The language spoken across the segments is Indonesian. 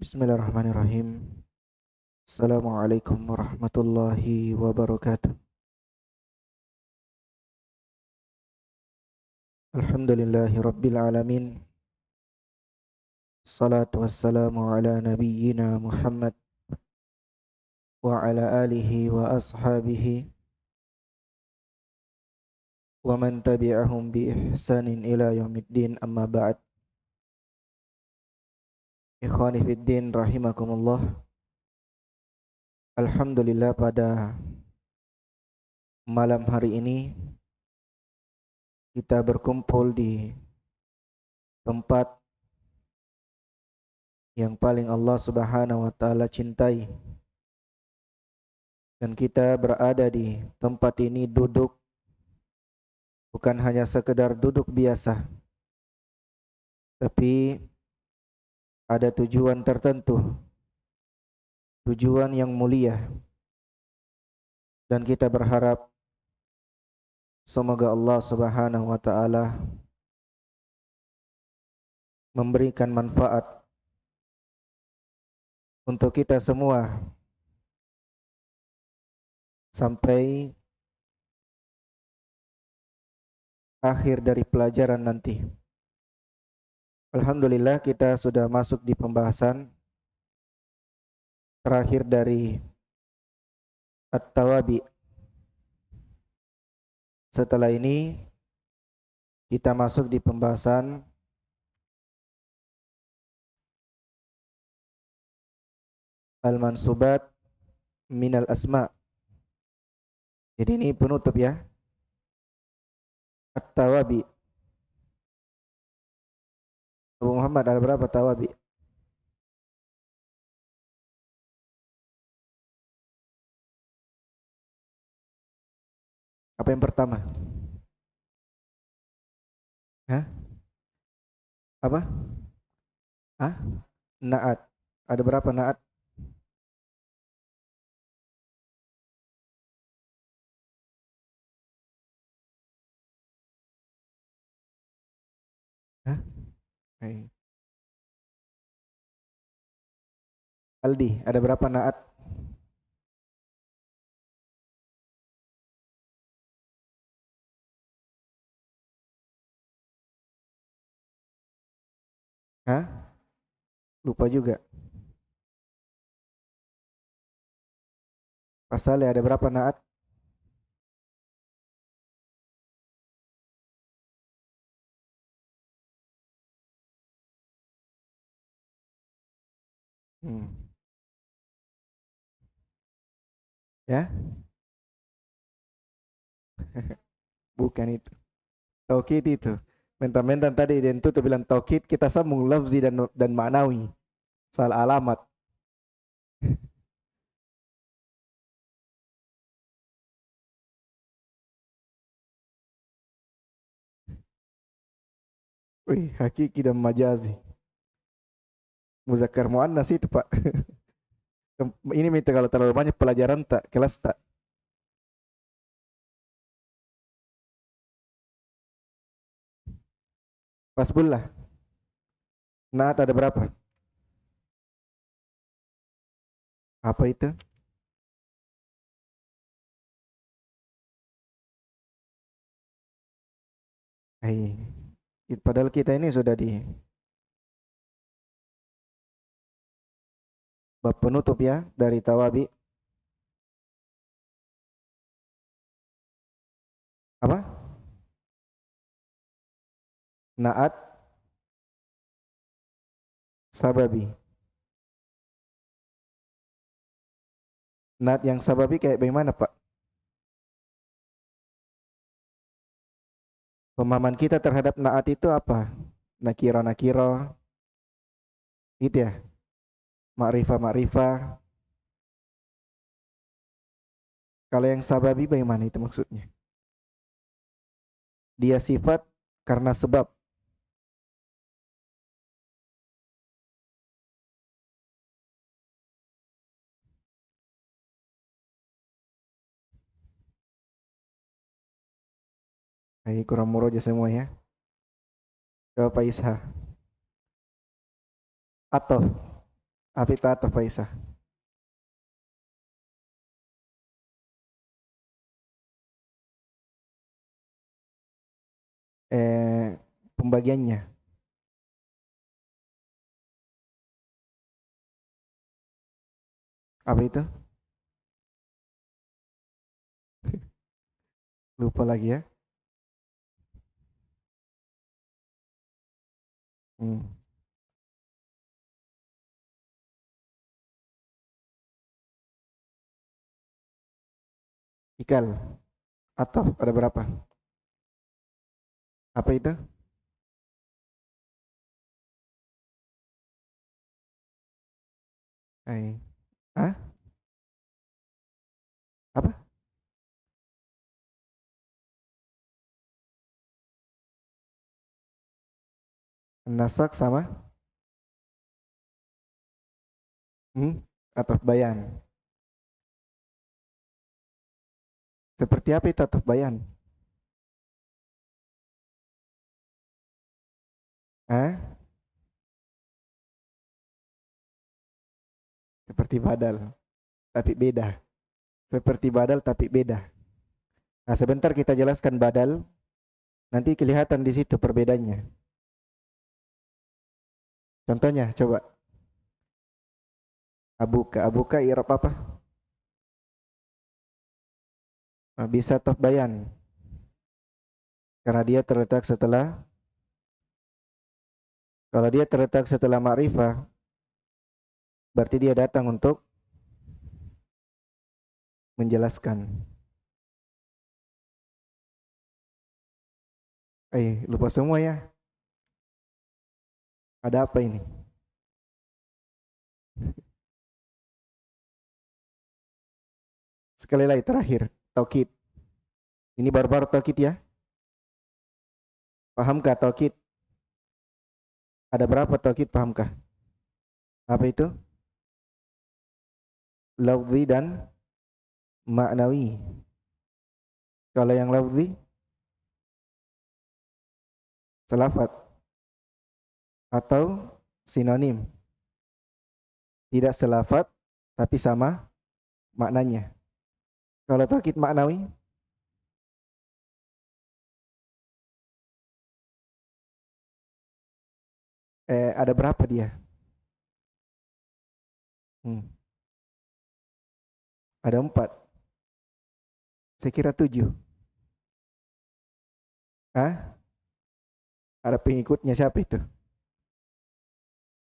Bismillahirrahmanirrahim. Assalamualaikum warahmatullahi wabarakatuh. Alhamdulillahi rabbil alamin. Salatu wassalamu ala nabiyyina Muhammad wa ala alihi wa ashabihi wa man tabi'ahum bi ihsanin ila yaumiddin, amma ba'd. Ikhwani fid din rahimakumullah. Alhamdulillah, pada malam hari ini kita berkumpul di tempat yang paling Allah Subhanahu wa taala cintai, dan kita berada di tempat ini duduk bukan hanya sekedar duduk biasa, tapi ada tujuan tertentu, tujuan yang mulia, dan kita berharap semoga Allah Subhanahu wa taala memberikan manfaat untuk kita semua sampai akhir dari pelajaran nanti. Alhamdulillah, kita sudah masuk di pembahasan terakhir dari At-Tawabi. Setelah ini kita masuk di pembahasan Al-Mansubat Minal Asma. Jadi ini penutup ya. At-Tawabi. Abu Muhammad, ada berapa tawabi? Apa yang pertama? Hah? Apa? Hah? Naat. Ada berapa naat? Hah? Hai. Aldi, ada berapa naat? Hah? Lupa juga. Pasalnya ada berapa naat? Hmm. Ya? Bukan itu. Taukid itu. Mentan-mentan tadi dan itu bilang taukid, kita sambung lafzi dan ma'nawi. Salah alamat. Wih, hakiki dan majazi. Muzakkar muannas itu, Pak. Ini minta kalau terlalu banyak pelajaran tak kelas tak. Pasbullah. Naat ada berapa? Apa itu? Eh, padahal kita ini sudah di bab penutup ya dari Tawabi. Apa? Naat sababi. Naat yang sababi kayak bagaimana, Pak? Pemahaman kita terhadap naat itu apa? Nakiro-nakiro, gitu ya? Ma'rifah-ma'rifah. Kalau yang sababi bagaimana itu maksudnya? Dia sifat karena sebab. Kurang muroja semua ya. Ke Pak Isha. Atof. Apa itu ataf Faisah? Eh, Pembagiannya. Apa itu? Lupa lagi ya. Hmm. Ikal. Ataf ada berapa? Apa itu? Eh. Ah? Apa? Nasak sama? Hmm? Ataf bayan. Seperti apa itu ataf bayan? Ah? Seperti badal, tapi beda. Seperti badal tapi beda. Nah, sebentar kita jelaskan badal, nanti kelihatan di situ perbedaannya. Contohnya, coba. Abuka, abuka i'rab apa? Nah, bisa ataf bayan karena dia terletak setelah, kalau dia terletak setelah ma'rifah, berarti dia datang untuk menjelaskan. Lupa semua ya. Ada apa ini? Sekali lagi terakhir, taukid. Ini baru-baru taukid ya. Pahamkah taukid? Ada berapa taukid pahamkah? Apa itu? Lafzi dan maknawi. Kalau yang lafzi, selafat atau sinonim. Tidak selafat tapi sama maknanya. Kalau taukid maknawi, ada berapa dia? Hmm, ada 4. Saya kira 7. Hah? Ada pengikutnya siapa itu?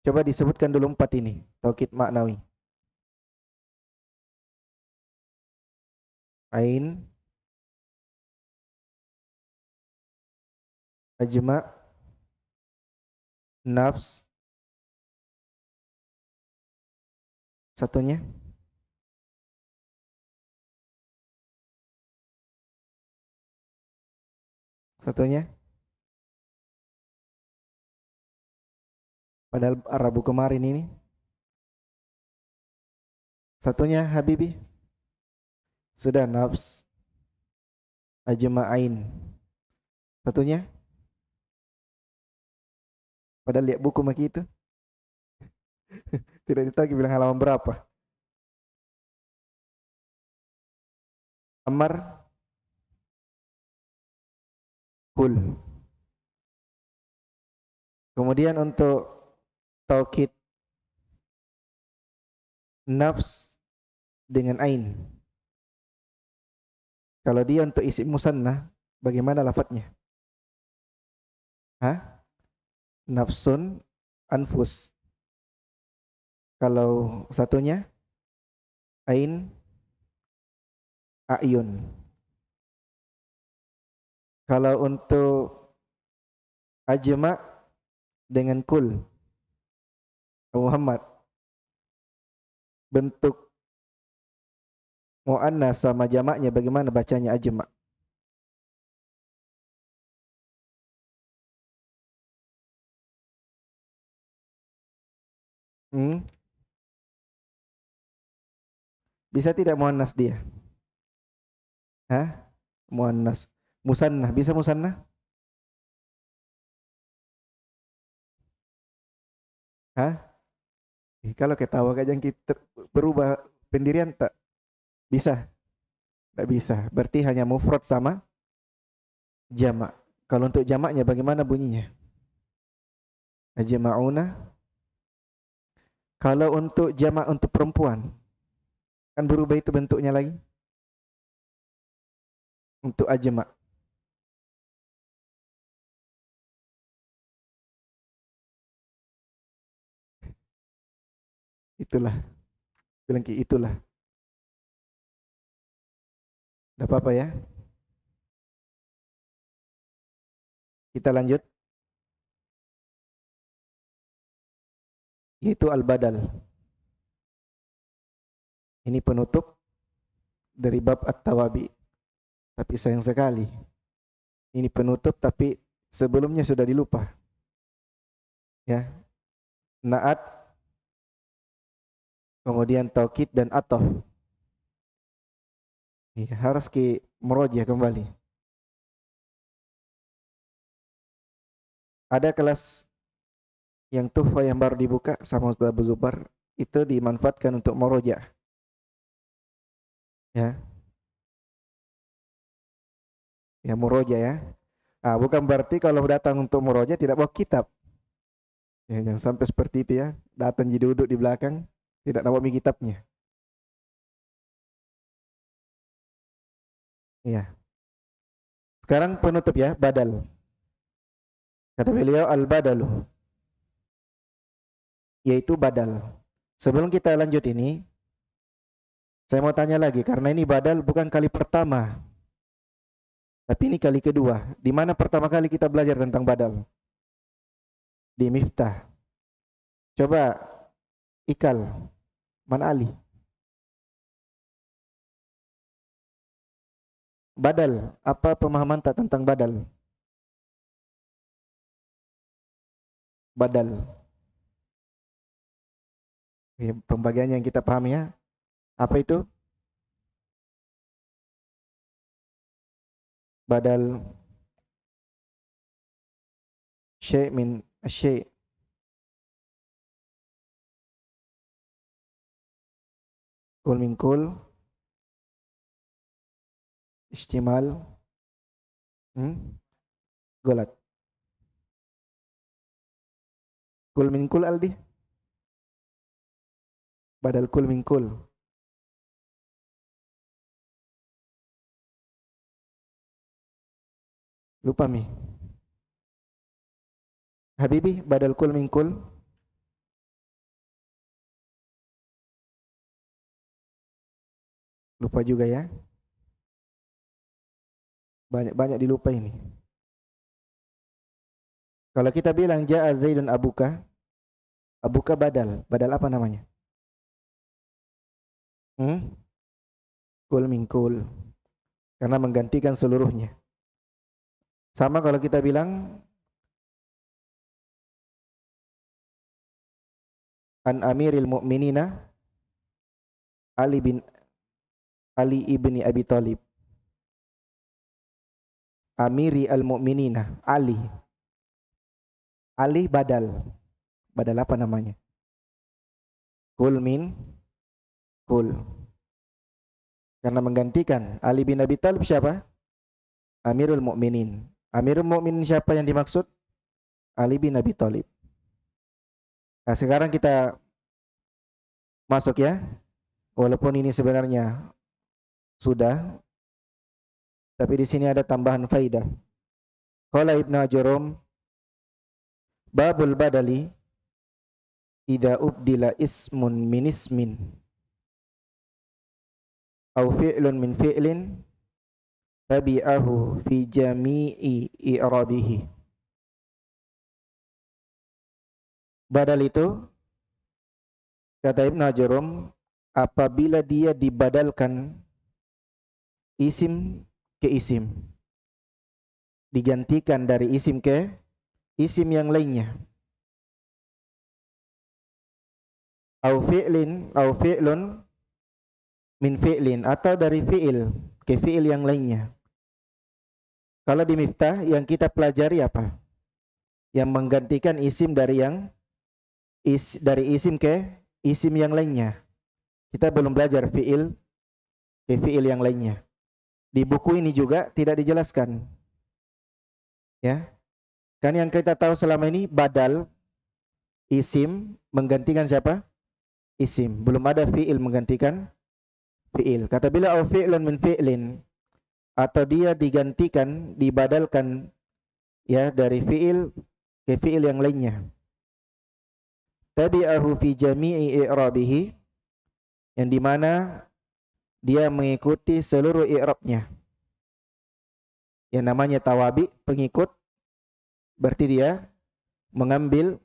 Coba disebutkan dulu 4 ini. Taukid maknawi. Ain, ajma, nafs, satunya, satunya. Padahal Rabu kemarin ini. Satunya Habibi. Sudah nafs, ajma, ain. Satunya. Padahal lihat buku maki itu. Tidak ditagi bilang halaman berapa. Amar, kul. Kemudian untuk taukid nafs dengan ain. Kalau dia untuk isim musanna, bagaimana lafadznya? Hah? Nafsun, anfus. Kalau satunya, ain, ayun. Kalau untuk ajma dengan kul, Abu Muhammad, bentuk muannas sama jamaknya bagaimana bacanya ajma? Hmm? Bisa tidak muannas dia? Hah? Muannas. Musannah, bisa musannah? Hah? Kalau ketawa kayak kita berubah pendirian tak bisa, tak bisa. Berarti hanya mufrad sama jamak. Kalau untuk jamaknya bagaimana bunyinya? Ajma'una. Kalau untuk jamak untuk perempuan, kan berubah itu bentuknya lagi. Untuk ajma'. Itulah. Bilang itulah. Tidak apa-apa ya. Kita lanjut. Yaitu al-badal. Ini penutup dari bab at-tawabi. Tapi sayang sekali. Ini penutup tapi sebelumnya sudah dilupa. Ya. Naat, kemudian taukid dan atof. Ya, harus ke merojah kembali. Ada kelas yang tuhfa yang baru dibuka sama Ustaz Abu Zubar, itu dimanfaatkan untuk merojah. Ya. Ya merojah ya. Bukan berarti kalau datang untuk merojah tidak bawa kitab. Ya, jangan sampai seperti itu ya. Datang jadi duduk di belakang, tidak bawa kitabnya. Ya. Sekarang penutup ya, badal. Kata beliau al-badalu, yaitu badal. Sebelum kita lanjut ini, saya mau tanya lagi karena ini badal bukan kali pertama, tapi ini kali kedua. Di mana pertama kali kita belajar tentang badal? Di Miftah. Coba Ikal, mana Ali? Badal, apa pemahaman tak tentang badal? Badal. Ya, pembagian yang kita pahami ya. Apa itu? Badal syai' min syai'. Kul min kul. Istimal. Golat. Kul min kul Aldi. Badal kul min kul. Lupa mi. Habibi, badal kul min kul. Lupa juga ya. Banyak-banyak dilupa ini. Kalau kita bilang ja'a Zaidun abuka, abuka badal. Badal apa namanya? Kul min kul. Karena menggantikan seluruhnya. Sama kalau kita bilang an amiril mu'minina Ali ibni Abi Thalib. Amiri al-mu'minina Ali. Ali badal. Badal apa namanya? Kul min kul. Karena menggantikan Ali bin Abi Thalib siapa? Amirul Mukminin. Amirul Mukminin siapa yang dimaksud? Ali bin Abi Thalib. Nah, sekarang kita masuk ya. Walaupun ini sebenarnya sudah, tapi di sini ada tambahan faidah. Qala Ibnu Ajurum, babul badali idza ubdila ismun min ismin au fi'lun min fi'lin tabi'ahu fi jami'i i'rabihi. Badal itu, kata Ibnu Ajurum, apabila dia dibadalkan isim ke isim, digantikan dari isim ke isim yang lainnya, au fi'lun min fi'lin, atau dari fi'il ke fi'il yang lainnya. Kalau di Miftah yang kita pelajari apa? Yang menggantikan isim dari dari isim ke isim yang lainnya. Kita belum belajar fiil yang lainnya. Di buku ini juga tidak dijelaskan. Ya. Kan yang kita tahu selama ini badal isim menggantikan siapa? Isim. Belum ada fiil menggantikan fiil. Kata bila au fi'lun min fi'lin, atau dia digantikan, dibadalkan ya dari fiil ke fiil yang lainnya. Tabi'ahu fi jami'i i'rabihi, yang dimana dia mengikuti seluruh i'rabnya. Yang namanya tawabi, pengikut, berarti dia mengambil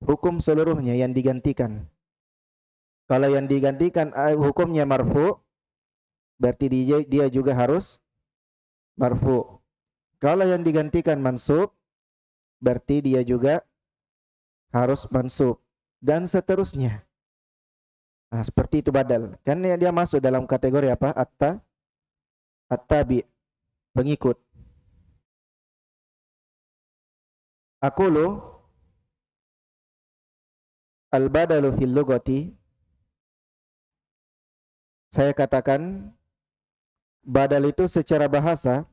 hukum seluruhnya yang digantikan. Kalau yang digantikan hukumnya marfu, berarti dia juga harus marfu. Kalau yang digantikan mansub, berarti dia juga harus mansub. Dan seterusnya. Nah, seperti itu badal. Kan dia masuk dalam kategori apa? At-tabi, pengikut. Aqulu al-badalu fil lugati, saya katakan badal itu secara bahasa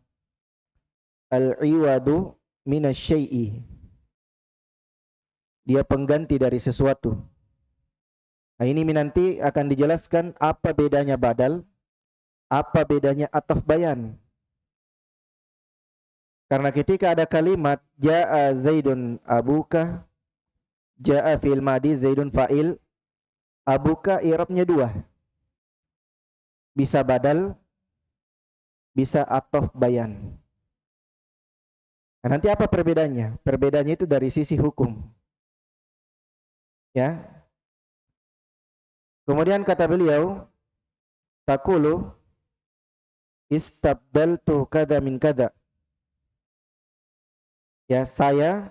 al-iwadu minasyai'i, dia pengganti dari sesuatu. Nah, ini nanti akan dijelaskan apa bedanya badal, apa bedanya ataf bayan. Karena ketika ada kalimat jaa Zaidun abuka, jaa fi'il madi, Zaidun fa'il, abuka i'rabnya dua. Bisa badal, bisa ataf bayan. Nah, nanti apa perbedaannya? Perbedaannya itu dari sisi hukum. Ya. Kemudian kata beliau, taqulu istabdaltu kada min kada. Ya, saya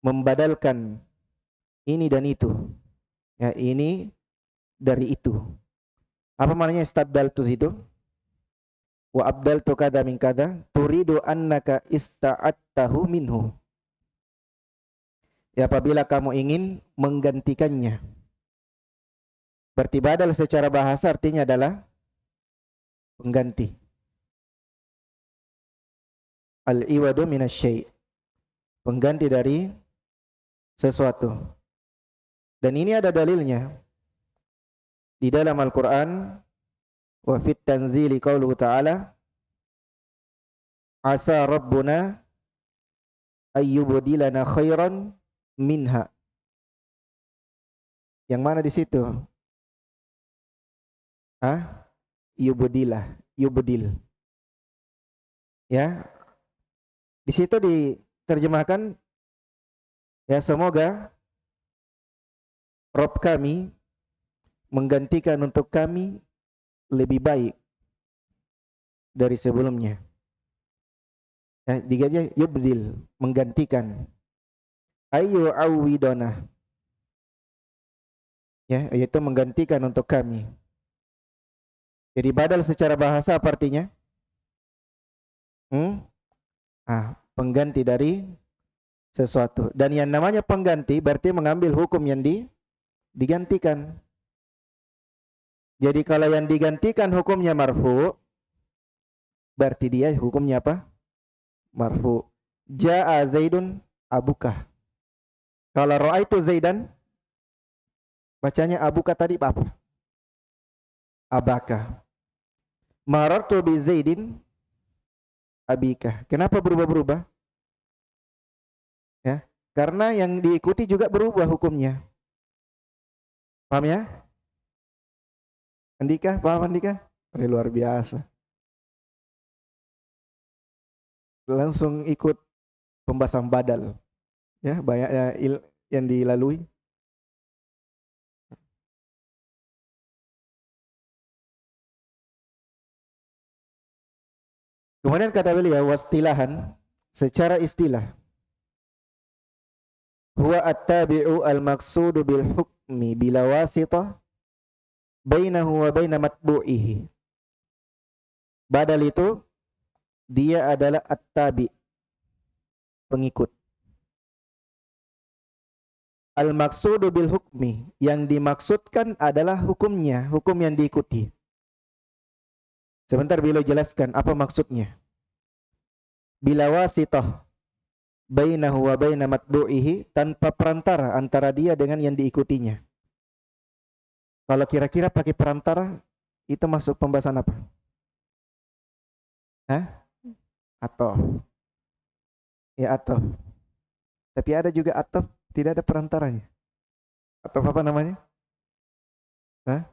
membadalkan ini dan itu. Ya, ini dari itu. Apa maknanya istabdaltu itu? Wa abdaltu kada min kada, turidu annaka ista'attahu minhu. Ya, apabila kamu ingin menggantikannya. Berarti badal secara bahasa artinya adalah pengganti. Al-iwadu minasyai', pengganti dari sesuatu. Dan ini ada dalilnya di dalam Al-Qur'an. Wa fit tanzili qauluhu ta'ala asa rabbuna ayyubdilana khairan minha. Yang mana di situ? Yubdilah, yubdil. Ya. Di situ diterjemahkan ya, semoga Rabb kami menggantikan untuk kami lebih baik dari sebelumnya. Ya, digaji yubdil, menggantikan. Ayu awidona. Ya, yaitu menggantikan untuk kami. Jadi badal secara bahasa apa artinya? Pengganti dari sesuatu. Dan yang namanya pengganti berarti mengambil hukum yang digantikan. Jadi kalau yang digantikan hukumnya marfu, berarti dia hukumnya apa? Marfu. Ja'a Zaidun abuka. Kalau ra'aitu Zaidan, bacanya abuka tadi apa? Abaka. Marartu bi Zaidin abika. Kenapa berubah-berubah? Ya, karena yang diikuti juga berubah hukumnya. Paham ya? Andika, paham Andika? Luar biasa. Langsung ikut pembahasan badal. Ya, banyaknya yang dilalui. Kemudian kata beliau, wastilahan, secara istilah, huwa at-tabi'u al-maqsudu bil hukmi bila wasitah bainahu wa baina matbu'ihi. Badal itu dia adalah at-tabi, pengikut. Al-maqsudu bil hukmi, yang dimaksudkan adalah hukumnya, hukum yang diikuti. Sebentar beliau jelaskan apa maksudnya. Bila wasitah bainahu wa baina matbu'ihi, tanpa perantara antara dia dengan yang diikutinya. Kalau kira-kira pakai perantara, itu masuk pembahasan apa? Hah? Atau? Ya atau. Tapi ada juga atau tidak ada perantaranya. Atau apa namanya? Hah?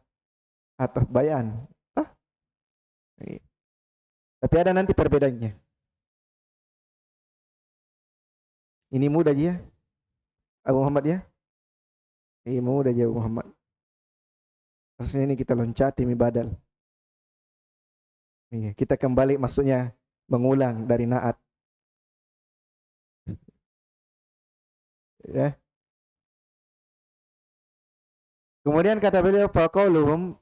Atau bayan. Ah, iya. Tapi ada nanti perbedaannya. Ini mudah aja ya, Abu Muhammad ya. Ini mudah aja Abu Muhammad. Harusnya ini kita loncati mi badal. Iya, kita kembali maksudnya mengulang dari naat. Ya. Kemudian kata beliau faqauluhum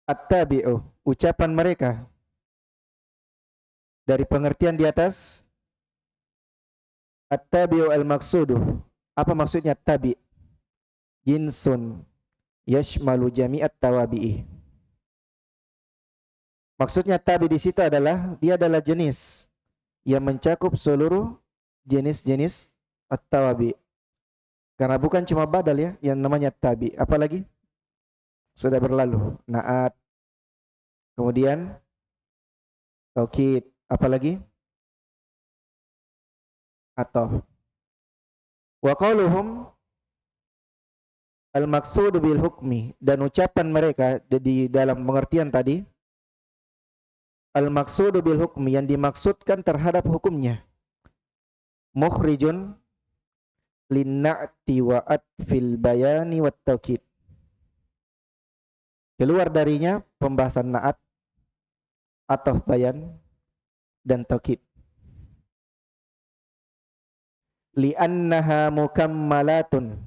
at-tabi'u, ucapan mereka dari pengertian di atas, at-tabi'u al-maqsudu. Apa maksudnya tabi? Jinsun yashmalu jami'at tawabi'i. Maksudnya tabi di situ adalah dia adalah jenis yang mencakup seluruh jenis-jenis at-tawabi. Karena bukan cuma badal ya yang namanya tabi, apalagi sudah berlalu. Naat, kemudian taukid, apalagi atau. Wa qauluhum al-maqsudu bil hukmi, dan ucapan mereka di dalam pengertian tadi, al-maqsudu bil hukmi, yang dimaksudkan terhadap hukumnya, mukhrijun linna'ti wa atfil bayani wat taukid. Keluar darinya pembahasan naat, atau bayan, dan taukid. Li'annaha mukammalatun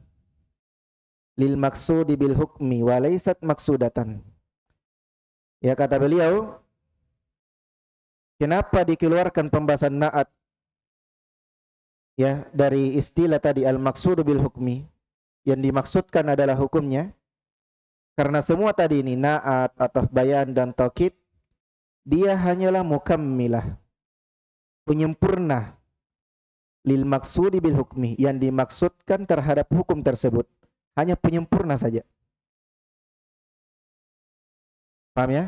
lil maksudi bil hukmi wa laysat maksudatan. Ya kata beliau, kenapa dikeluarkan pembahasan naat ya dari istilah tadi al maksudu bil hukmi, yang dimaksudkan adalah hukumnya, karena semua tadi ini naat atau bayan dan taukid dia hanyalah mukammilah, penyempurna lil maksudi bil hukmi, yang dimaksudkan terhadap hukum tersebut, hanya penyempurna saja. Paham ya?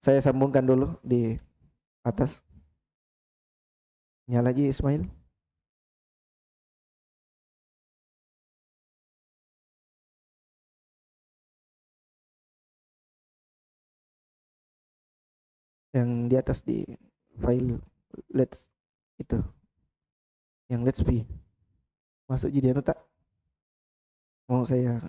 Saya sambungkan dulu di atas. Nyala lagi Ismail. Yang di atas di file let's itu, yang let's be masuk jadi anu tak mau saya.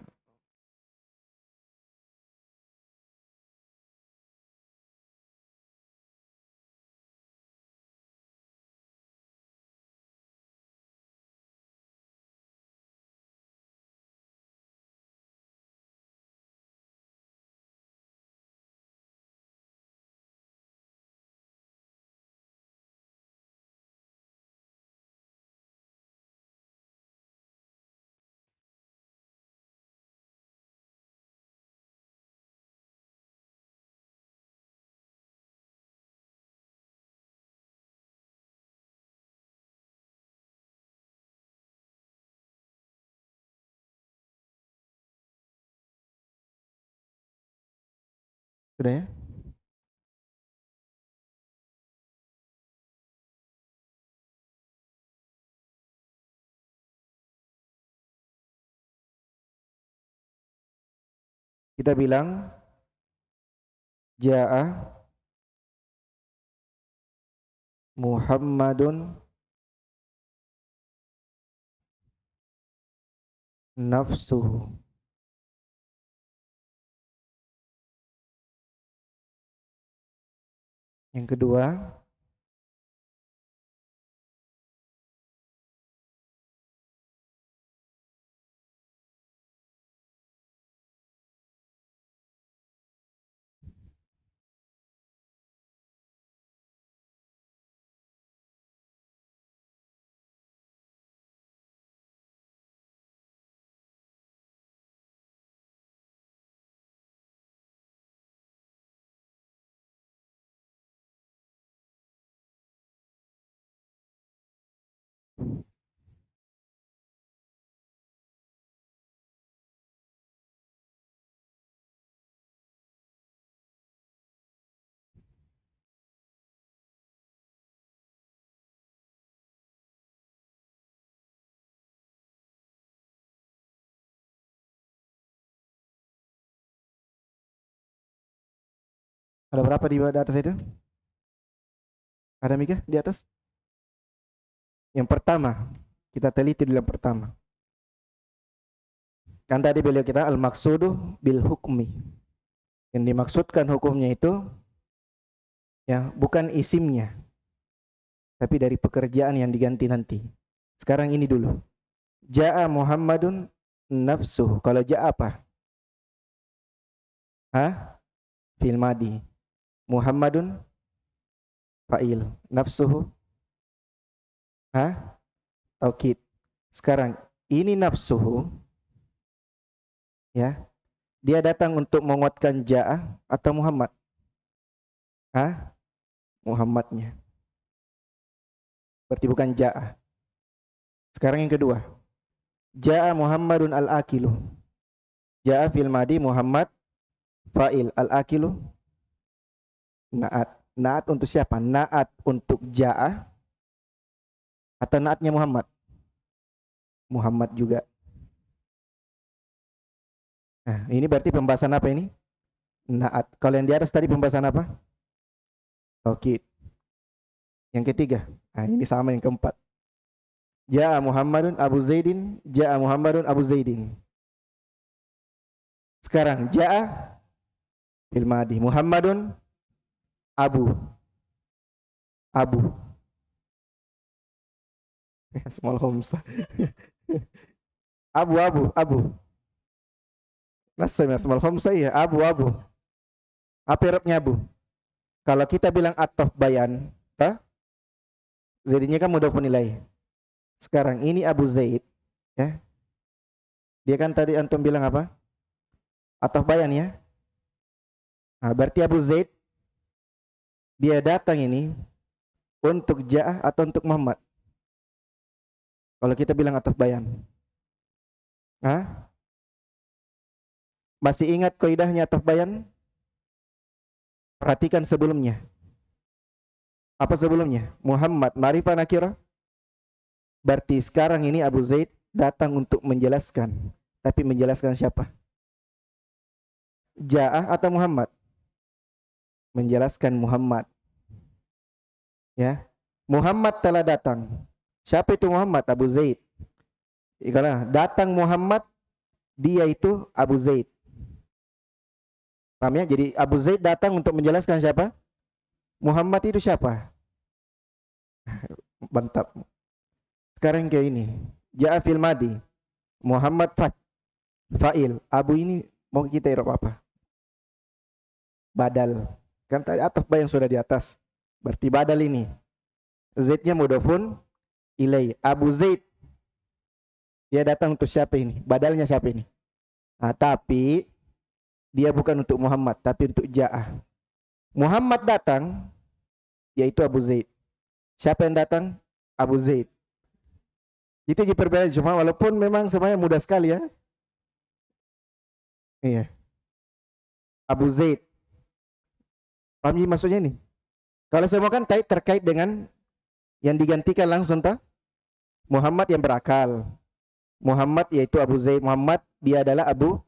Sudah ya? Kita bilang jaa Muhammadun nafsuhu. Yang kedua, Ada berapa di atas itu? Ada Mika di atas? Yang pertama, kita teliti dulu yang pertama. Kan tadi beliau kita al-maksudu bil hukmi. Yang dimaksudkan hukumnya itu ya bukan isimnya, tapi dari pekerjaan yang diganti nanti. Sekarang ini dulu. Ja'a Muhammadun nafsuh. Kalau ja'a apa? Hah? Fil madi. Muhammadun fa'il. Nafsuhu. Hah? Taukid. Sekarang ini nafsuhu ya. Dia datang untuk menguatkan ja'a atau Muhammad? Hah? Muhammadnya. Berarti bukan ja'a. Sekarang yang kedua. Ja'a Muhammadun al-akilu. Ja'a fil madi Muhammad fa'il, al-akilu na'at. Na'at untuk siapa? Na'at untuk ja'a atau na'atnya Muhammad? Muhammad juga. Nah, ini berarti pembahasan apa ini? Na'at. Kalau yang di atas tadi pembahasan apa? Taukid. Yang ketiga. Nah, ini sama yang keempat. Ja'a Muhammadun Abu Zaidin, Ja'a Muhammadun Abu Zaidin. Sekarang Ja'a fil madi Muhammadun Abu. Small homes. Abu. Nasib small homes saya Abu. Apa Arabnya Abu? Kalau kita bilang atof bayan, Zaidnya kan mudah penilai. Sekarang ini Abu Zaid, ya. Dia kan tadi antum bilang apa? Atof bayan ya. Nah, berarti Abu Zaid dia datang ini untuk Ja'ah atau untuk Muhammad? Kalau kita bilang atof bayan. Hah? Masih ingat kaidahnya atof bayan? Perhatikan sebelumnya. Apa sebelumnya? Muhammad ma'rifah nakirah. Berarti sekarang ini Abu Zaid datang untuk menjelaskan. Tapi menjelaskan siapa? Ja'ah atau Muhammad? Menjelaskan Muhammad. Ya. Muhammad telah datang. Siapa itu Muhammad? Abu Zaid. Kalau datang Muhammad, dia itu Abu Zaid. Paham ya? Jadi Abu Zaid datang untuk menjelaskan siapa? Muhammad itu siapa? Mantap. Sekarang kayak ini. Ja'a fil madi. Muhammad fa'il. Abu ini mau kita irab apa? Badal. Kan tadi atof yang sudah di atas. Berarti badal ini. Zaidnya mudhafun ilai. Abu Zaid. Dia datang untuk siapa ini? Badalnya siapa ini? Nah, tapi dia bukan untuk Muhammad, tapi untuk Ja'ah. Muhammad datang, yaitu Abu Zaid. Siapa yang datang? Abu Zaid. Itu perbedaan, cuma walaupun memang semuanya mudah sekali ya. Iya. Abu Zaid. Paham maksudnya ini? Kalau semua kan terkait dengan yang digantikan langsung tak? Muhammad yang berakal. Muhammad yaitu Abu Zaid. Muhammad dia adalah Abu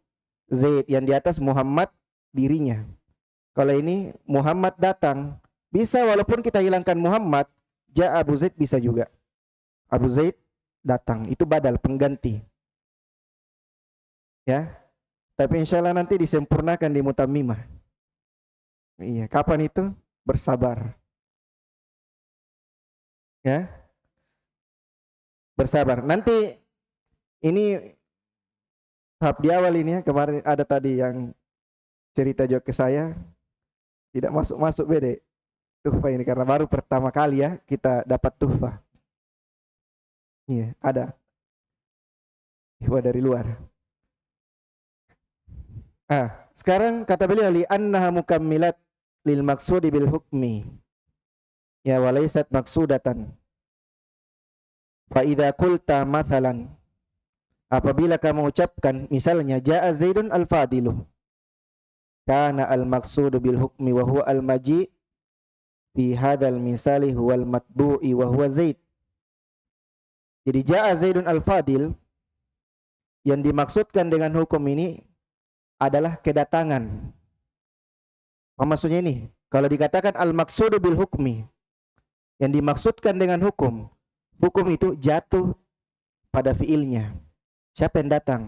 Zaid. Yang di atas Muhammad dirinya. Kalau ini Muhammad datang, bisa walaupun kita hilangkan Muhammad, Ja'a Abu Zaid bisa juga. Abu Zaid datang, itu badal pengganti. Ya. Tapi insya Allah nanti disempurnakan di mutammimah. Iya, kapan itu? Bersabar. Ya. Bersabar. Nanti ini tahap di awal ini ya, kemarin ada tadi yang cerita juga ke saya, tidak masuk bede tuhfa ini karena baru pertama kali ya kita dapat tuhfa. Iya, ada. Ihwa dari luar. Sekarang kata beliau li annaha mukammilat lil maksudi bil hukmi. Ya walaysat maksudatan. Fa idza qulta mathalan, apabila kamu ucapkan misalnya jaa Zaidun al-fadilu, kana al-maqsudu bil hukmi wa huwa al-maji fi hadzal misali huwal matbu'i wa huwa Zaid. Jadi jaa Zaidun al-fadil, yang dimaksudkan dengan hukum ini adalah kedatangan. Maksudnya ini, kalau dikatakan al-maqsudu bil hukmi, yang dimaksudkan dengan hukum, hukum itu jatuh pada fiilnya. Siapa yang datang?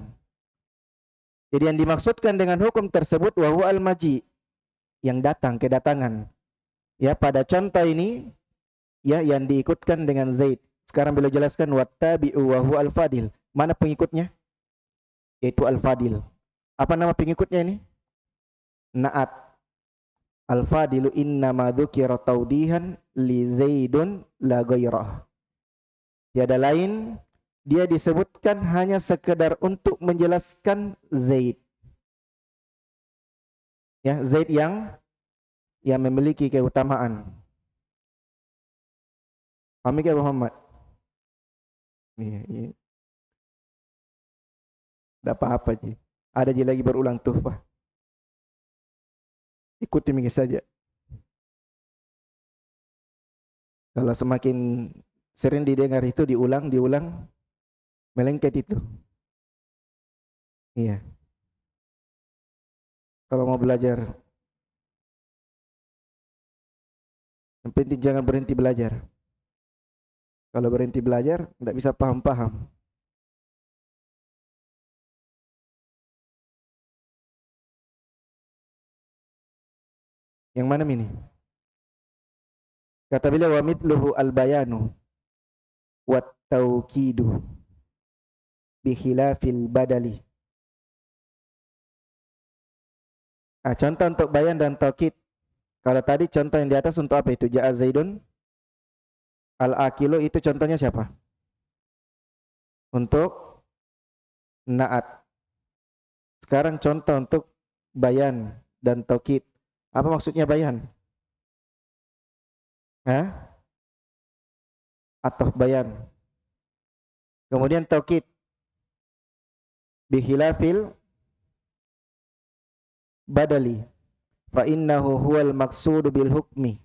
Jadi yang dimaksudkan dengan hukum tersebut wahwa al-maji, yang datang, kedatangan. Ya, pada contoh ini ya yang diikutkan dengan Zaid. Sekarang beliau jelaskan wattabi'u wa huwa al-fadil. Mana pengikutnya? Yaitu al-fadil. Apa nama pengikutnya ini? Na'at. Al-fadilu innama dzukira taudihan li Zaidun la ghairah. Tiada lain, dia disebutkan hanya sekedar untuk menjelaskan Zaid. Ya, Zaid yang memiliki keutamaan. Paham ke Muhammad? Iya, iya. Tidak apa-apa Ji. Ada Ji lagi berulang tuhfah. Ikuti mikir saja. Kalau semakin sering didengar itu diulang, melengket itu. Iya. Kalau mau belajar, yang penting jangan berhenti belajar. Kalau berhenti belajar, tidak bisa paham-paham. Yang mana ini? Kata beliau wa mithluhu al-bayanu wa taukidu bi khilafil badali. Contoh untuk bayan dan taukid. Kalau tadi contoh yang di atas untuk apa itu? Ja'a Zaidun al-akilu, itu contohnya siapa? Untuk na'at. Sekarang contoh untuk bayan dan taukid. Apa maksudnya bayan? Atau bayan. Kemudian taukid bihilafil badali fa innahu huwal maqsudu bil hukmi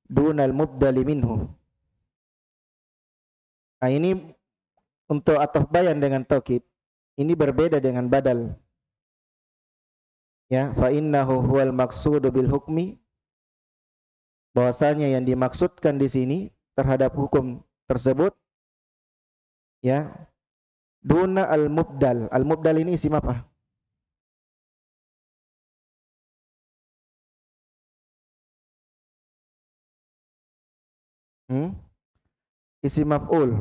dunal mubdali minhu. Ini untuk ataf bayan dengan taukid, ini berbeda dengan badal. Ya, fa innahu huwal maqsudu bil hukmi, bahwasanya yang dimaksudkan di sini terhadap hukum tersebut ya duna al mubdal. Al mubdal ini isim apa? Isim maf'ul.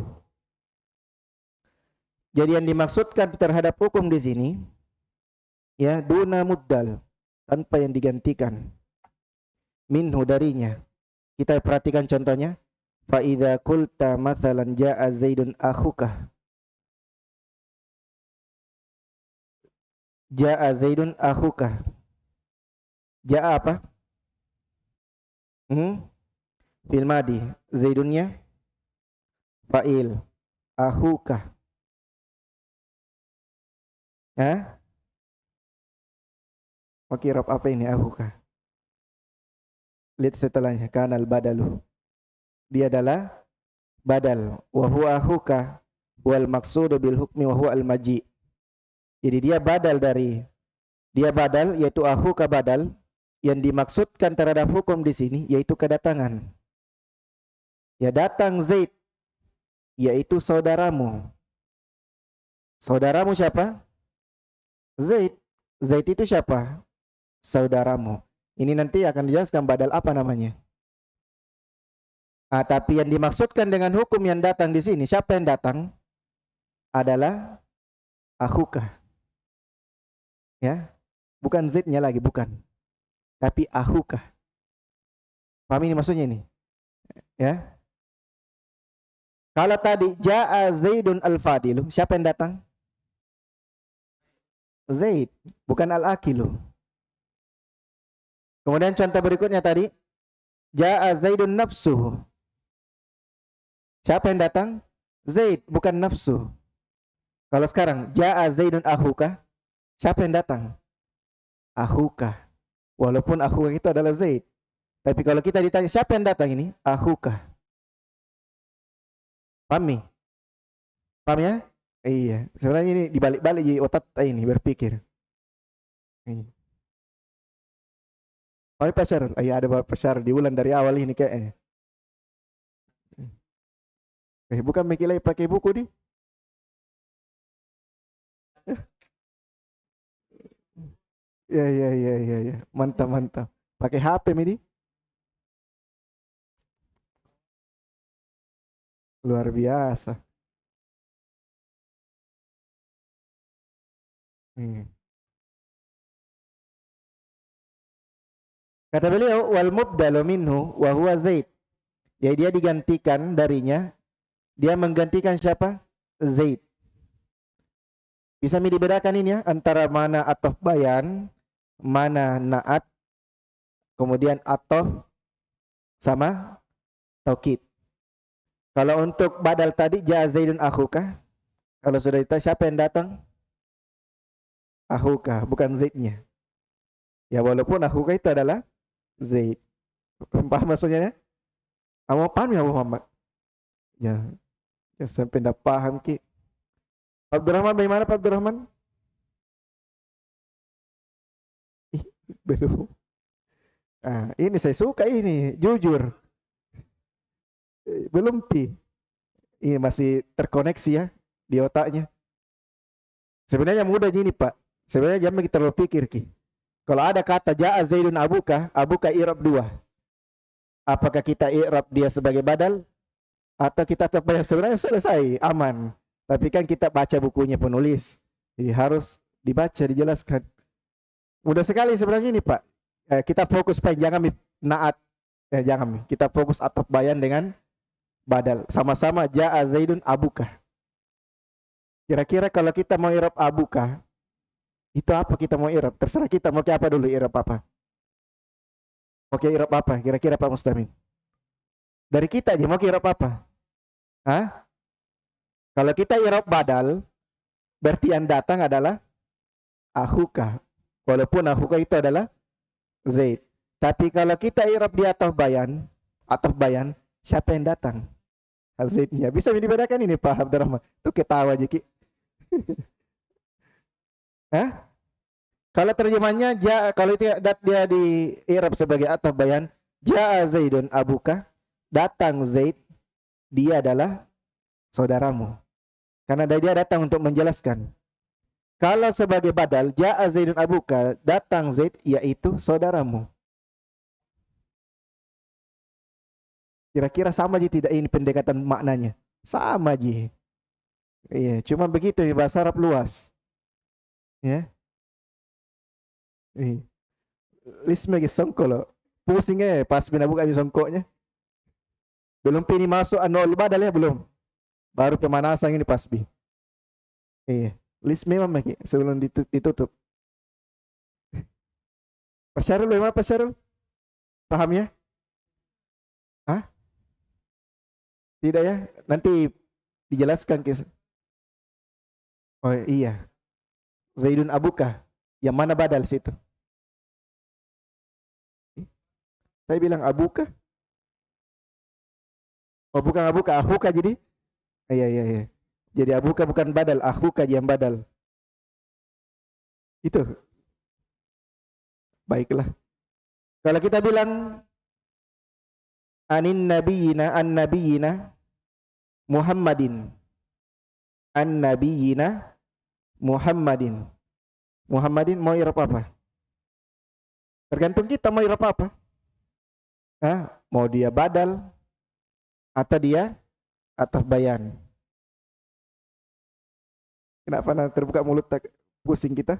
Jadi yang dimaksudkan terhadap hukum di sini ya duna muddal, tanpa yang digantikan, minhu darinya. Kita perhatikan contohnya. Fa idza qulta mathalan jaa Zaidun akhuka. Jaa Zaidun akhuka. Jaa apa? Fil madi. Zaidunnya fa'il. Akhuka. Oke, Rob, apa ini akhuka? Lihat setelahnya, kanal badalu. Dia adalah badal. Wa huwa akhuka wal maqsudu bil hukmi wa huwa al maji. Jadi dia badal yaitu akhuka badal, yang dimaksudkan terhadap hukum di sini yaitu kedatangan. Ya, datang Zaid yaitu saudaramu. Saudaramu siapa? Zaid. Zaid itu siapa? Saudaramu. Ini nanti akan dijelaskan badal apa namanya. Tapi yang dimaksudkan dengan hukum yang datang di sini, siapa yang datang? Adalah akhuka. Ya. Bukan Zaidnya lagi, bukan. Tapi akhuka. Paham ini maksudnya ini? Ya. Kalau tadi jaa Zaidun al-fadilu, siapa yang datang? Zaid, bukan al-akilu. Kemudian contoh berikutnya tadi, jaa Zaidun nafsuhu. Siapa yang datang? Zaid, bukan nafsu. Kalau sekarang, jaa Zaidun akhuka, siapa yang datang? Akhuka. Walaupun akhuka itu adalah Zaid. Tapi kalau kita ditanya, siapa yang datang ini? Akhuka. Paham? Paham ya? Iya. Sebenarnya ini dibalik-balik di otak ini berpikir. Pak Syarul, iya ada Pak Syarul di bulan dari awal ini kayaknya. Bukan Miki lagi pakai buku di. Ya ya ya ya ya. Mantap mantap. Pakai HP Midi. Luar biasa. Hmm. Kata beliau wal mubdalu minhu wa huwa Zaid. Ya dia digantikan darinya, dia menggantikan siapa? Zaid. Bisa dibedakan ini ya antara mana atof bayan, mana naat, kemudian atof sama taukid. Kalau untuk badal tadi ja Zaidun akhuka, kalau sudah ditanya siapa yang datang? Akhuka, bukan Zaidnya. Ya walaupun akhuka itu adalah Zaid. Paham maksudnya ya? Kamu paham ya Muhammad? Ya, ya sampai tidak paham ki. Abdurrahman bagaimana Pak Abdurrahman? Ih, belum. Ah, ini saya suka ini, jujur. Belum pi. Ini masih terkoneksi ya di otaknya. Sebenarnya mudah gini Pak. Sebenarnya jangan kita terlalu pikir ki. Kalau ada kata ja'a Zaidun abuka, abuka i'rab dua. Apakah kita i'rab dia sebagai badal atau kita tetap yang sebenarnya selesai, aman. Tapi kan kita baca bukunya penulis. Jadi harus dibaca, dijelaskan. Mudah sekali sebenarnya ini Pak. Kita fokus Pak, jangan naat. Jangan. Kita fokus atau bayan dengan badal. Sama-sama ja'a Zaidun abuka. Kira-kira kalau kita mau i'rab abuka, itu apa kita mau i'rab? Terserah kita mau ke apa dulu i'rab apa. Oke, i'rab apa? Kira-kira Pak Mustamin. Dari kita aja mau i'rab apa? Hah? Kalau kita i'rab badal, berarti yang datang adalah akhuka. Walaupun akhuka itu adalah Zaid. Tapi kalau kita i'rab di atau bayan, siapa yang datang? Zaidnya. Bisa dibedakan ini Pak Abdurrahman. Tuh ketawa aja Ki. Hah? Kalau terjemahnya kalau itu dia di i'rab sebagai atau bayan, ja'a Zaidun abuka, datang Zaid, dia adalah saudaramu. Karena dia datang untuk menjelaskan. Kalau sebagai badal, ja'a Zaidun abuka, datang Zaid, yaitu saudaramu. Kira-kira sama aja tidak ini pendekatan maknanya? Sama aja. Iya, cuma begitu bahasa Arab luas. Ya. Iya. Lisme ke songko lo. Pusing pas pindah buka di songkoknya. Belum pini masuk anol badal ya belum. Baru pemanasan ini pas bi. Iya. List memang sebelum ditutup. Pak Syarul bagaimana Pak Syarul? Paham ya? Hah? Tidak ya? Nanti dijelaskan ke. Oh iya. Zaidun abuka. Yang mana badal situ? Saya bilang abuka. Oh bukan abuka, akhuka jadi. Iya iya iya. Jadi abuka bukan badal, akhuka yang badal. Itu. Baiklah. Kalau kita bilang an nabiyina Muhammadin. An nabiyina Muhammadin. Muhammadin mau irap apa? Tergantung kita mau irap apa. Mau dia badal atau dia atau bayan. Kenapa terbuka mulut tak pusing kita?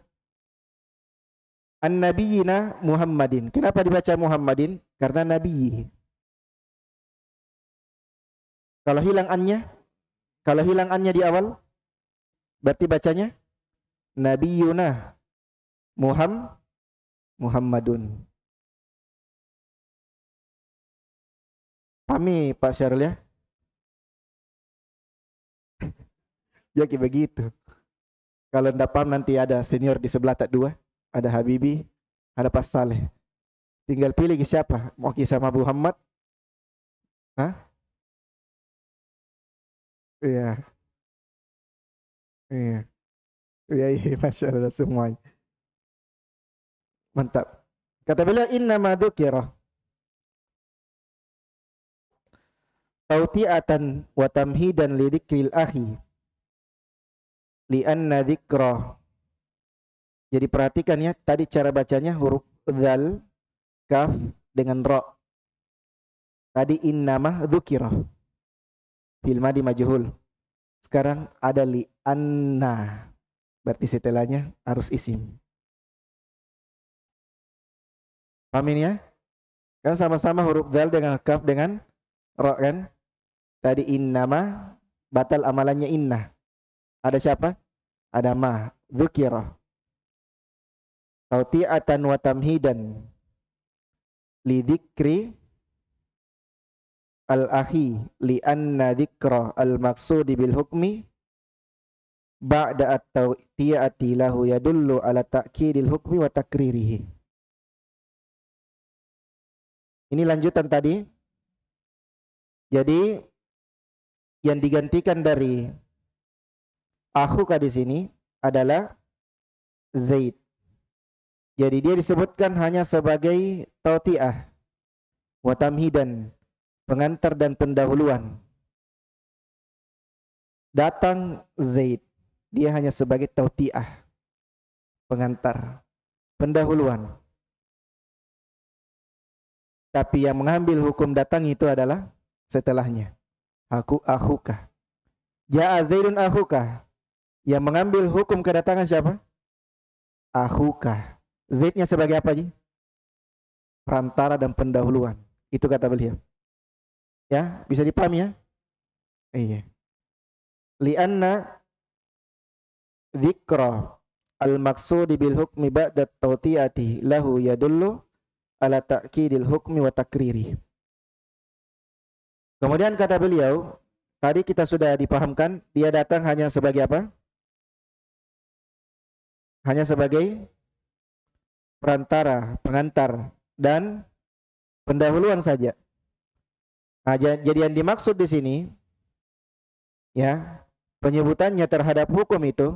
An-nabiyina Muhammadin. Kenapa dibaca Muhammadin? Karena nabi. Kalau hilang annya, kalau hilang annya di awal, berarti bacanya nabiyuna Muhammadun. Pahami Pak Syarul ya? Jadi begitu. Kalau tidak paham nanti ada senior di sebelah tak dua, ada Habibi, ada Pak Saleh. Tinggal pilih siapa? Mau kisah sama Muhammad? Hah? Iya, iya, iya, iya, Masya Allah semuanya. Mantap. Kata beliau innama dzukira tauti'atan wa tamhidan li dzikril akhi li'anna dzikra. Jadi perhatikan ya, tadi cara bacanya huruf dzal, kaf dengan ra. Tadi innama dzukira fil madi majhul. Sekarang ada li'anna. Berarti setelahnya harus isim. Paham ini ya? Kan sama-sama huruf dzal dengan kaf dengan ra kan? Tadi innama batal amalannya inna. Ada siapa? Ada ma, dzukira. Tauti'atan wa tamhidan li dzikri al-akhi li anna dzikra al-maqsudi bil hukmi ba'da at-tawti'ati lahu yadullu ala ta'kidil hukmi wa takririhi. Ini lanjutan tadi. Jadi yang digantikan dari akhuka di sini adalah Zaid. Jadi dia disebutkan hanya sebagai tauti'ah wa tamhidan, pengantar dan pendahuluan. Datang Zaid, dia hanya sebagai tauti'ah, pengantar, pendahuluan. Tapi yang mengambil hukum datang itu adalah setelahnya. Akhuka. Ja'a Zaidun akhuka. Yang mengambil hukum kedatangan siapa? Akhuka. Zaidnya sebagai apa, Ji? Perantara dan pendahuluan. Itu kata beliau. Ya, bisa dipahami ya? Iya. Lianna dzikra al-maqsudi bil hukmi ba'da tawti'ati lahu yadullu ala ta'kidil hukmi wa takriri. Kemudian kata beliau, tadi kita sudah dipahamkan, dia datang hanya sebagai apa? Hanya sebagai perantara, pengantar, dan pendahuluan saja. Nah, jadi yang dimaksud di sini, ya, penyebutannya terhadap hukum itu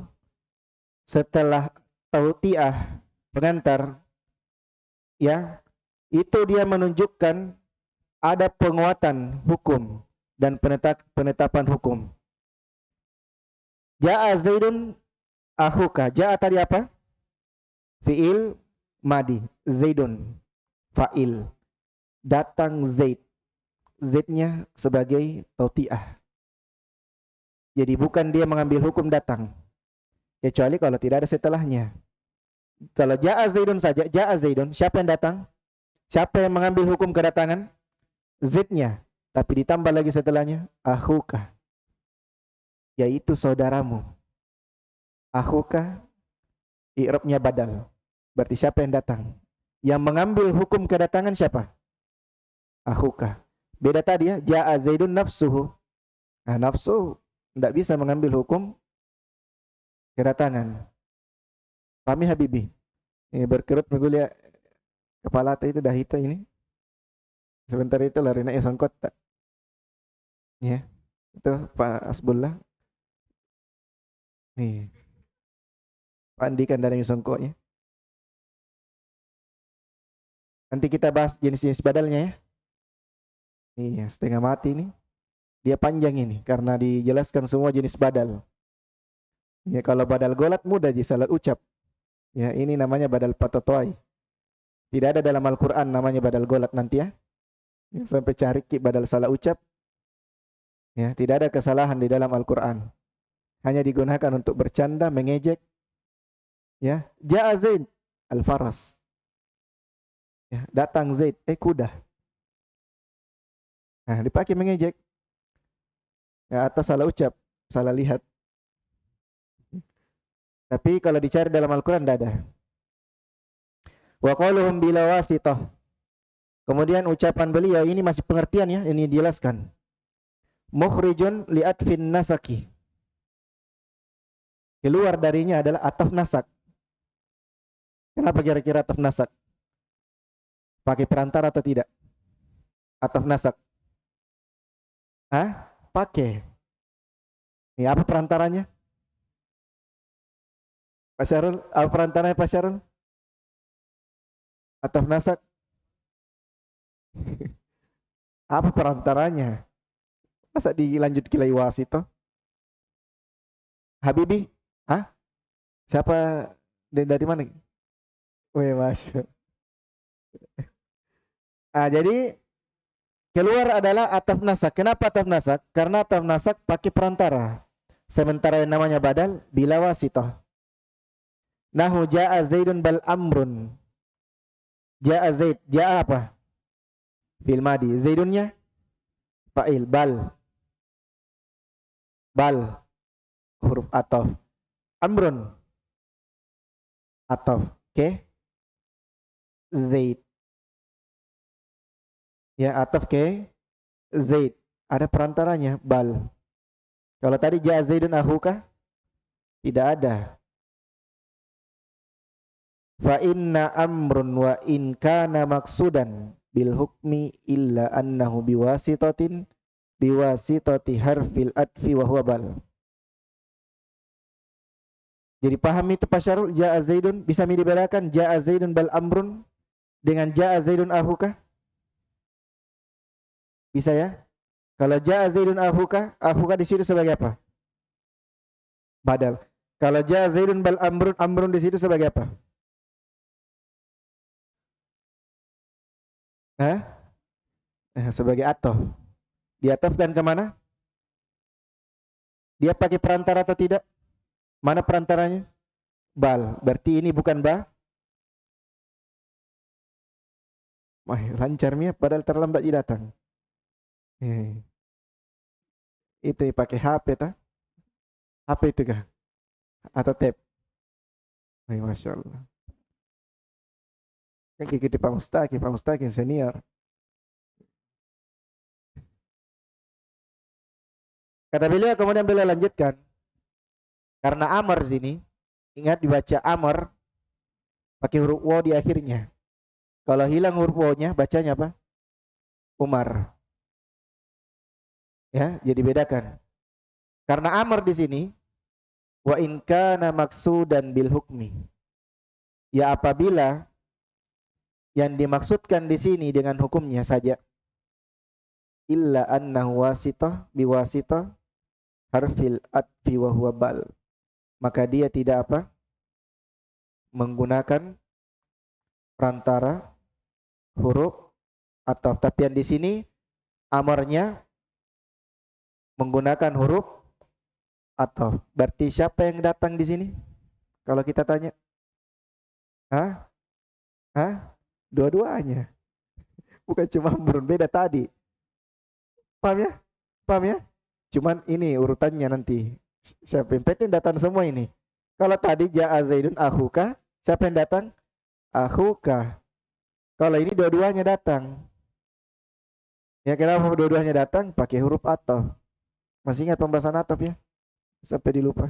setelah tauti'ah, pengantar, ya, itu dia menunjukkan ada penguatan hukum dan penetapan hukum. Ja'a Zaidun akhuka. Ja'a tadi apa? Fi'il madi. Zaidun fa'il. Datang Zaid. Zaidnya sebagai tauti'ah. Jadi bukan dia mengambil hukum datang. Kecuali kalau tidak ada setelahnya. Kalau ja'a Zaidun saja, ja'a Zaidun, siapa yang datang? Siapa yang mengambil hukum kedatangan? Zaidnya. Tapi ditambah lagi setelahnya, akhuka. Yaitu saudaramu. Akhuka, i'rabnya badal. Berarti siapa yang datang? Yang mengambil hukum kedatangan siapa? Akhuka. Beda tadi ya, ja'a Zaidun nafsuhu. Nah, nafsu tidak bisa mengambil hukum kedatangan. Pahami Habibi? Ini berkerut mengulia kepala itu dah hita ini. Sebentar itu lari naik sangkot tak? Ya, itu Pak Asbullah. Nih, Pak Andikan dari sangkotnya. Nanti kita bahas jenis-jenis badalnya ya. Iya, setengah mati ini. Dia panjang ini karena dijelaskan semua jenis badal. Ya, kalau badal golat mudah aja salat ucap. Ya, ini namanya badal patotoi. Tidak ada dalam Al-Quran namanya badal golat nanti ya. Ya, sampai cari badal salah ucap. Ya, tidak ada kesalahan di dalam Al-Quran. Hanya digunakan untuk bercanda, mengejek. Ya, ja'a Zaid al-faras. Ya, datang Zaid, kuda. Nah, dipakai mengejek. Ya, atau salah ucap, salah lihat. Tapi kalau dicari dalam Al-Quran tidak ada. Wa qauluhum bila wasitah. Kemudian ucapan beliau ini masih pengertian ya, ini dijelaskan. Mukhrijun li'atfin nasaki. Keluar darinya adalah ataf nasak. Kenapa kira-kira ataf nasak? Pakai perantara atau tidak? Ataf nasak. Hah? Pakai. Ini apa perantaranya? Pak Syarul, apa perantaranya Pak Syarul? Ataf nasak. Apa perantaranya? Masa dilanjut kilai wasito? Habibi? Hah? Siapa dari mana? Weh, masya. Jadi keluar adalah ataf nasak. Kenapa ataf nasak? Karena ataf nasak pakai perantara. Sementara yang namanya badal bila wasitoh. Nahu ja'a zaidun bal amrun. Ja'a zaid. Ja'a apa? Fil madi. Zaidunnya fa'il. Bal. Bal. Huruf ataf. Amrun. Ataf. Oke. Zaid. Ya, ataf ke zaid. Ada perantaranya. Bal. Kalau tadi ja'a zaidun ahuka. Tidak ada. Fa inna amrun wa in kana maksudan bil hukmi illa annahu biwasitati harfil adfi wa huwa bal. Jadi paham itu Pak Syarul, ja'a zaidun bisa dibedakan ja'a zaidun bal amrun dengan ja'a zaidun ahuka? Bisa ya? Kalau ja'a zaidun ahuka, ahuka di situ sebagai apa? Badal. Kalau ja'a zaidun bal amrun, amrun di situ sebagai apa? Hah? Sebagai atof. Diatofkan kemana? Dia pakai perantara atau tidak? Mana perantaranya? Bal. Berarti ini bukan ba? Wah, lancar nih, padahal terlambat dia datang. Itu pakai HP ta? HP itu kah? Atau tab? Masya Allah. Kan kita Pak Mustaqim senior. Kata beliau kemudian beliau lanjutkan. Karena Amr sini, ingat dibaca Amr pakai huruf W di akhirnya. Kalau hilang huruf W-nya bacanya apa? Umar. Ya, jadi bedakan. Karena Amr di sini wa in kana maksudan bil hukmi. Ya apabila yang dimaksudkan di sini dengan hukumnya saja illa annahu wasitah biwasitah harfil atfi wa huwa bal. Maka dia tidak apa? Menggunakan perantara huruf atau tapi yang di sini amarnya menggunakan huruf atau berarti siapa yang datang di sini? Kalau kita tanya, hah? Hah? Dua-duanya. Bukan cuma amrun, beda tadi. Paham ya? Paham ya? Cuman ini urutannya nanti. Siapa yang penting datang semua ini. Kalau tadi ja'a zaidun akhuka, siapa yang datang? Akhuka. Kalau ini dua-duanya datang. Ya kenapa dua-duanya datang? Pakai huruf atau. Masih ingat pembahasan ataf ya? Sampai dilupa.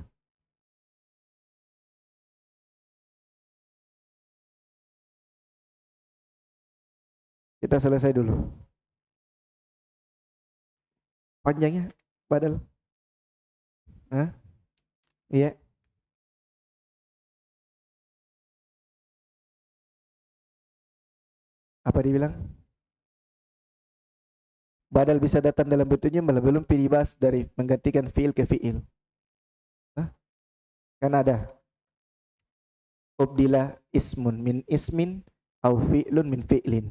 Kita selesai dulu. Panjangnya, padahal. Hah? Iya. Apa dibilang? Badal bisa datang dalam bentuknya malah belum dibahas dari menggantikan fiil ke fiil. Hah? Kan ada. Ubdila ismun min ismin au fi'lun min fi'lin.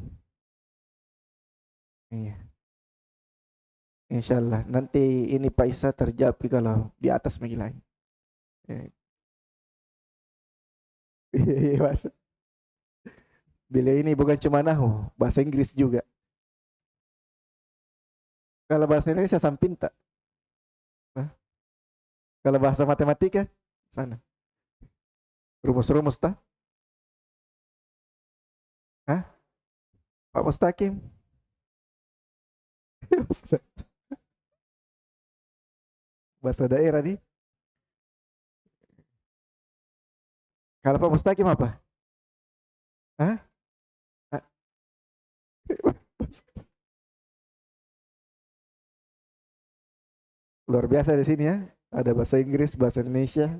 Iya. Insyaallah nanti ini Pak Isa terjawab kalau di atas mengilang. Iya, iya, Mas. Beliau ini bukan cuma nahu, bahasa Inggris juga. Kalau bahasa Indonesia sampinta. Hah? Kalau bahasa matematika sana. Rumus-rumus ta? Hah? Pak Mustaqim. Bahasa daerah nih. Kalau Pak Mustaqim apa? Hah? Hah? Luar biasa di sini ya. Ada bahasa Inggris, bahasa Indonesia,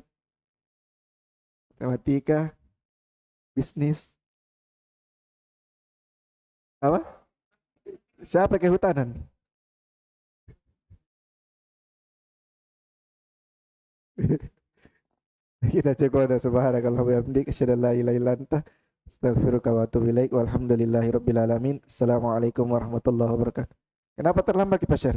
matematika, bisnis. Apa? Siapa kehutanan? Kita cukup ada subhanakallah wa bihamdik asyhadu an la ilaha illa anta astaghfiruka wa atubu ilaik walhamdulillahirabbil alamin. Assalamualaikum warahmatullahi wabarakatuh. Kenapa terlambat Pak Syar?